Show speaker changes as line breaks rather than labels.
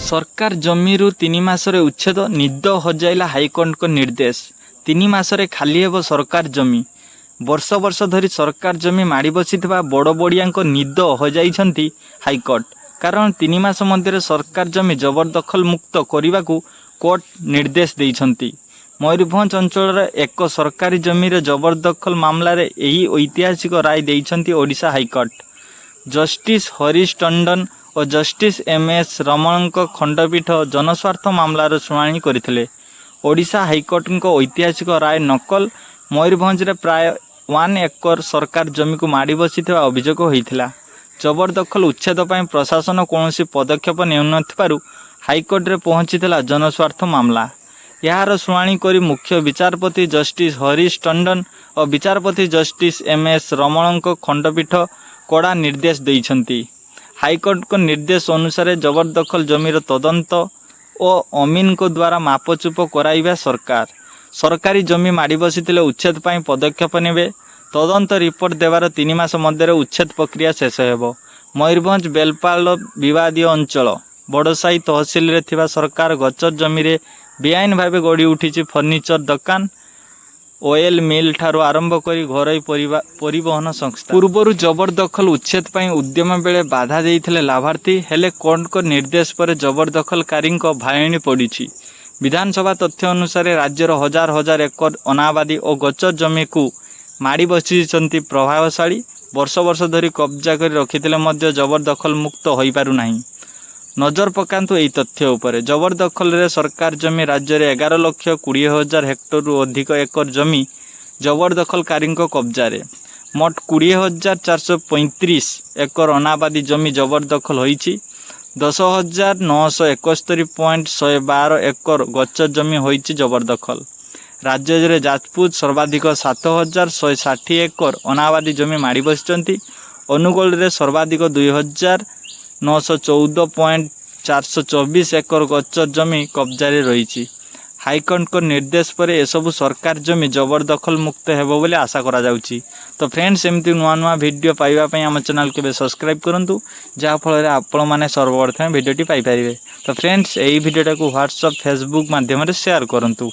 सरकार जमीरू 3 मासरे उच्छेद निद हजाइला हाइकोर्ट को निर्देश। 3 मासरे खाली हेब सरकार जमी। वर्ष वर्ष धरी सरकार जमी माड़ी बसी बड़ बड़िया निद हजाइछंती हाइकोर्ट। कारण 3 मास मध्य सरकार जमी जबरदखल मुक्त करने को कोर्ट निर्देश देइछंती। मयूरभंज अंचल एक सरकारी जमी जबरदखल मामलें यही ऐतिहासिक राय देइछंती ओडिशा हाइकोर्ट। जस्टिस हरीश टंडन और जस्टिस एम.एस. रमण खंडपीठ जनस्वार्थ मामलार शुणाणी करथिले। ओडिशा हाइकोर्ट को ऐतिहासिक राय नकल मयूरभंज प्राय 1 एकर सरकार जमी को माड़ी बसी अभियोग होता। जबरदखल उच्छेद पर प्रशासन कौन पदक्षेप नेउन हाइकोर्ट रे पहुंची जनस्वार्थ मामला। यार शुणाणी करी मुख्य विचारपति जस्टिस हरीश टंडन और विचारपति जस्टिस एम.एस. रमण खंडपीठ कड़ा निर्देश देइछंती। हाइकोर्ट को निर्देश अनुसार जबरदखल जमीर तदंत और अमीन को द्वारा मापचुप कराइबा सरकार। सरकारी जमी माड़ी बसी उच्छेद पर पदक्षेप नेबे। तदंत रिपोर्ट देवार 3 मास मध्य उच्छेद प्रक्रिया शेष हेबो। मयूरभंज बेलपाल विवादीय अंचल बड़साई तहसिल रे थिबा सरकार गचर जमी रे बेआईन भाव गड़ी उठी फर्निचर दुकान ओएल मिल ठारू आरंभ करी घरोई परिवहन संस्था। पूर्वर जबरदखल उच्छेद पर उद्यम बेले बाधा देइथिले लाभार्थी हेले कोर्ट को निर्देश पर जबरदखलकारी भाईणी पड़ी। विधानसभा तथ्य अनुसार राज्यर हजार हजार एकर अनाबादी और गचर जमी को माड़ी बसी प्रभावशाली। वर्ष वर्ष धरी कब्जा कर रखिथिले मध्य जबरदखल मुक्त हो पारु नाही। नजर पकांतु एई तथ्य उपरे। जबरदखल रे सरकार जमी राज्य में 11,20,000 हेक्टर रु अधिक एकर जमी जबरदखलकारी कब्जा रे। मोट 20,435 एकर अनाबादी जमी जबरदखल होईची। 10,971.112 एकर गचर जमी होईची जबरदखल। राज्य में जाजपुर सर्वाधिक 7,160 एकर अनाबादी जमी माड़ी बसिचंती। अनुगोल रे सर्वाधिक 2,914.424 एकर गचर जमी कब्जा रे रही। हाइकोर्ट को निर्देश पर एसबू सरकार जमी जबरदखल मुक्त हेबो बोली आशा करा जाउची। तो फ्रेंड्स एमती नुआ नुआ वीडियो पाइबा आम चैनल के सब्सक्राइब करंतु जहाँ फल आपण मैंने सर्वप्रथम वीडियोटी पाई परिबे। तो फ्रेंड्स यही वीडियोटा को व्हाट्सएप फेसबुक माध्यम शेयर करंतु।